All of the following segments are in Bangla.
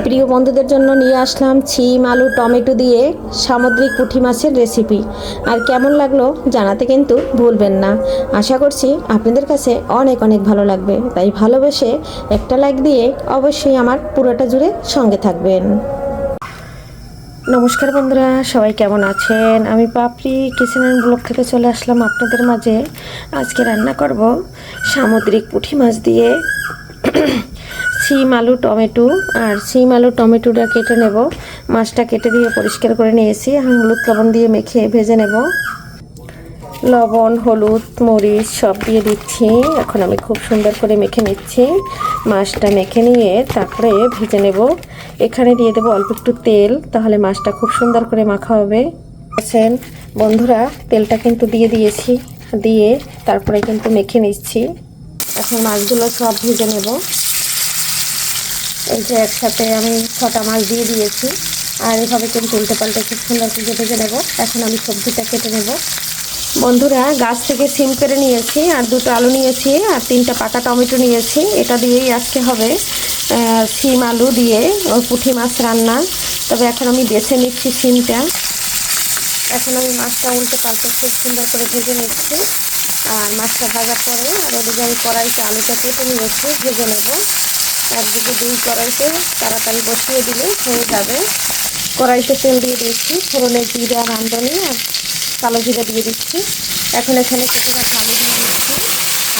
প্রিয় বন্ধুদের জন্য নিয়ে আসলাম ছিম আলু টমেটো দিয়ে সামুদ্রিক পুঁটি মাছের রেসিপি। আর কেমন লাগলো জানাতে কিন্তু ভুলবেন না। আশা করছি আপনাদের কাছে অনেক অনেক ভালো লাগবে, তাই ভালোবেসে একটা লাইক দিয়ে অবশ্যই আমার পুরোটা জুড়ে সঙ্গে থাকবেন। নমস্কার বন্ধুরা, সবাই কেমন আছেন? আমি পাপড়ি কিচেন অ্যান্ড ব্লগ থেকে চলে আসলাম আপনাদের মাঝে। আজকে রান্না করব সামুদ্রিক পুঁটি মাছ দিয়ে সিম আলু টমেটো। আর সিম আলু টমেটোটা কেটে নেব। মাছটা কেটে দিয়ে পরিষ্কার করে নিয়েছি, হলুদ লবণ দিয়ে মেখে ভেজে নেব। লবণ, হলুদ, মরিচ সব দিয়ে দিচ্ছি। এখন আমি খুব সুন্দর করে মেখে নিচ্ছি। মাছটা মেখে নিয়ে তারপরে ভেজে নেব। এখানে দিয়ে দেবো অল্প একটু তেল, তাহলে মাছটা খুব সুন্দর করে মাখা হবে। আছেন বন্ধুরা, তেলটা কিন্তু দিয়ে দিয়েছি, দিয়ে তারপরে কিন্তু মেখে নিচ্ছি। এখন মাছগুলো সব ভেজে নেব। এই যে একসাথে আমি 6টা মাছ দিয়ে দিয়েছি, আর এভাবে কিন্তু উল্টে পাল্টে খুব সুন্দর করে ভেজে নেব। এখন আমি সবজিটা কেটে নেব। বন্ধুরা, গাছ থেকে সিম পেড়ে নিয়েছি, আর 2টো আলু নিয়েছি, আর 3টা পাকা টমেটো নিয়েছি। এটা দিয়েই আজকে হবে সিম আলু দিয়ে পুঁটি মাছ রান্না। তবে এখন আমি বেছে নিচ্ছি সিমটা। এখন আমি মাছটা উল্টে পাল্টে খুব সুন্দর করে ভেজে নিচ্ছি। আর মাছটা ভাজার পরে আর ওদিকে আমি কড়াইতে আলুটা কেটে নিয়েছি, ভেজে নেব। একদিকে 2 কড়াইতে তাড়াতাড়ি বসিয়ে দিলে হয়ে যাবে। কড়াইতে তেল দিয়ে দিচ্ছি, ফোড়নে জিরা, রাঁধুনি আর কালো জিরা দিয়ে দিচ্ছি। এখন এখানে কেটে রাখা আলু দিয়ে দিচ্ছি।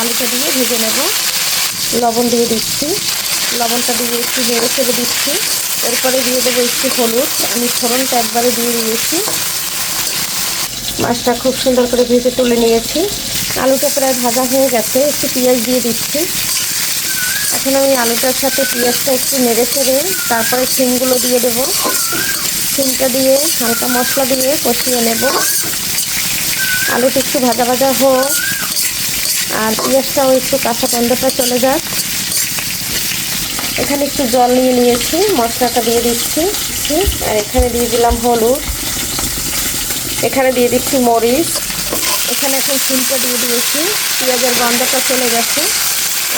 আলুটা দিয়ে ভেজে নেব। লবণ দিয়ে দিচ্ছি, লবণটা দিয়ে একটু নেড়ে চেড়ে দিচ্ছি। এরপরে দিয়ে দেবো একটু হলুদ। আমি ফোড়নটা একবারে দিয়ে দিয়েছি। মাছটা খুব সুন্দর করে ভেজে তুলে নিয়েছি। আলুটা প্রায় ভাজা হয়ে গেছে, একটু পেঁয়াজ দিয়ে দিচ্ছি। এখন আমি আলুটার সাথে পেঁয়াজটা একটু নেড়ে চেড়ে তারপরে সিমগুলো দিয়ে দেবো। সিমটা দিয়ে হালকা মশলা দিয়ে কষিয়ে নেব। আলুটা একটু ভাজা ভাজা হোক, আর পেঁয়াজটাও একটু কাঁচা গন্ধটা চলে যাক। এখানে একটু জল নিয়ে নিয়েছি, মশলাটা দিয়ে দিচ্ছি। আর এখানে দিয়ে দিলাম হলুদ, এখানে দিয়ে দিচ্ছি মরিচ। এখানে এখন সিমটা দিয়ে দিয়েছি, পেঁয়াজের গন্ধটা চলে গেছে।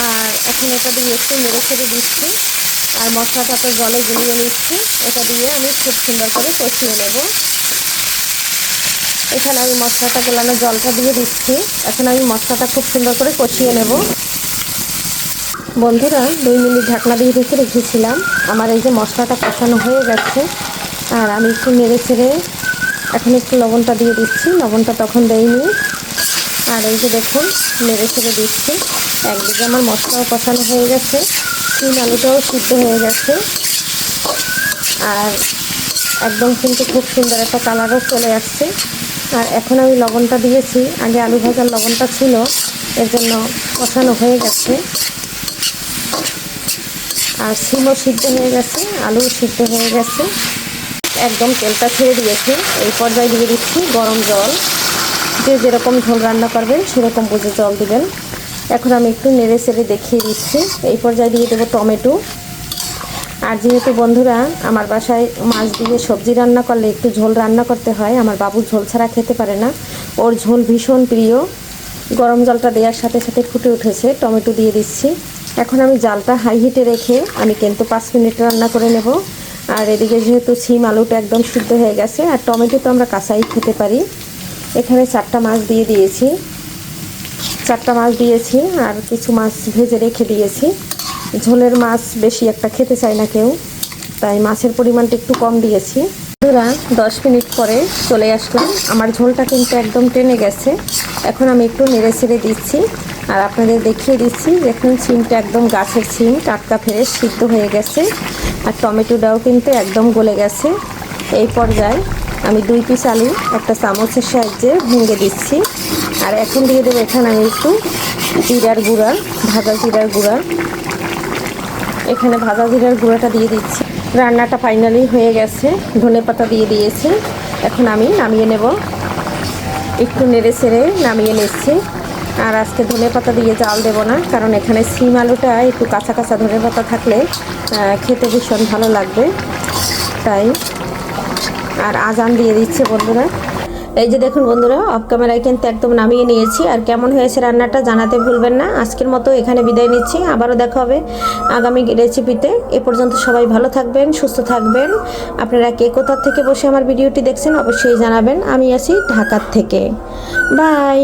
আর এখন এটা দিয়ে একটু নেড়ে ছেড়ে দিচ্ছি, আর মশলাটা তো জলে গুলিয়ে নিচ্ছি। এটা দিয়ে আমি খুব সুন্দর করে কষিয়ে নেব। এখানে আমি মশলাটা গলানো জলটা দিয়ে দিচ্ছি। এখন আমি মশলাটা খুব সুন্দর করে কষিয়ে নেব। বন্ধুরা, 2 মিনিট ঢাকনা দিয়ে রেখে রেখেছিলাম। আমার এই যে মশলাটা কষানো হয়ে গেছে, আর আমি একটু নেড়ে ছেড়ে এখন একটু লবণটা দিয়ে দিচ্ছি। লবণটা তখন দেইনি। আর এই যে দেখুন, নেড়ে ছেড়ে দিচ্ছি। একদিকে আমার মশলাও কষানো হয়ে গেছে, সিম আলুটাও সিদ্ধ হয়ে গেছে, আর একদম কিন্তু খুব সুন্দর একটা কালারও চলে আসছে। আর এখন আমি লবণটা দিয়েছি, আগে আলু ভাজার লবণটা ছিল, এর জন্য কষানো হয়ে গেছে। আর সিমও সিদ্ধ হয়ে গেছে, আলুও সিদ্ধ হয়ে গেছে, একদম তেলটা ছেড়ে দিয়েছে। এই পর্যায়ে দিয়ে দিচ্ছি গরম জল। যে যেরকম ঝোল রান্না করবেন সেরকম বুঝে জল দিবেন। এখন আমি একটু নেড়ে চেড়ে দেখিয়ে দিচ্ছি। এই পর্যায়ে দিয়ে দেবো টমেটো। আর যেহেতু বন্ধুরা, আমার বাসায় মাছ দিয়ে সবজি রান্না করলে একটু ঝোল রান্না করতে হয়। আমার বাবু ঝোল ছাড়া খেতে পারে না, ওর ঝোল ভীষণ প্রিয়। গরম জলটা দেওয়ার সাথে সাথে ফুটে উঠেছে, টমেটো দিয়ে দিচ্ছি। এখন আমি জালটা হাই হিটে রেখে আমি কিন্তু 5 মিনিট রান্না করে নেব। আর এদিকে যেহেতু সিম আলুটা একদম সিদ্ধ হয়ে গেছে, আর টমেটো তো আমরা কাঁচাই খেতে পারি। এখানে 4টা মাছ দিয়ে দিয়েছি, 4টা মাছ দিয়েছি, আর কিছু মাছ ভেজে রেখে দিয়েছি। ঝোলের মাছ বেশি একটা খেতে চায় না কেউ, তাই মাছের পরিমাণটা একটু কম দিয়েছি। বন্ধুরা, 10 মিনিট পরে চলে আসলাম। আমার ঝোলটা কিন্তু একদম টেনে গেছে। এখন আমি একটু নেড়ে ছেড়ে দিচ্ছি, আর আপনাদের দেখিয়ে দিচ্ছি। দেখুন, সিমটা একদম গাছের সিম, টাটকা ফ্রেশ সিদ্ধ হয়ে গেছে, আর টমেটোটাও কিন্তু একদম গলে গেছে। এই পর্যায়ে আমি 2 পিস আলু একটা চামচের সাহায্যে ভেঙে দিচ্ছি। আর এখন দিয়ে দেবো এখানে আমি একটু জিরার গুঁড়া, ভাজা জিরার গুঁড়া। এখানে ভাজা জিরার গুঁড়াটা দিয়ে দিচ্ছি। রান্নাটা ফাইনালি হয়ে গেছে, ধনেপাতা দিয়ে দিয়েছি। এখন আমি নামিয়ে নেব। একটু নেড়ে ছেড়ে নামিয়ে নিচ্ছি। আর আজকে ধনেপাতা দিয়ে জাল দেব না, কারণ এখানে সিম আলুটা একটু কাঁচা কাঁচা ধনেপাতা থাকলে খেতে ভীষণ ভালো লাগবে, তাই। আর আজান দিয়ে দিচ্ছে বন্ধুরা। এই যে দেখুন বন্ধুরা, অফ ক্যামেরায় কিন্তু একদম নামিয়ে নিয়েছি। আর কেমন হয়েছে রান্নাটা জানাতে ভুলবেন না। আজকের মতো এখানে বিদায় নিচ্ছি, আবারও দেখা হবে আগামী রেসিপিতে। এ পর্যন্ত সবাই ভালো থাকবেন, সুস্থ থাকবেন। আপনারা কে কোথা থেকে বসে আমার ভিডিওটি দেখছেন অবশ্যই জানাবেন। আমি আছি ঢাকার থেকে। বাই।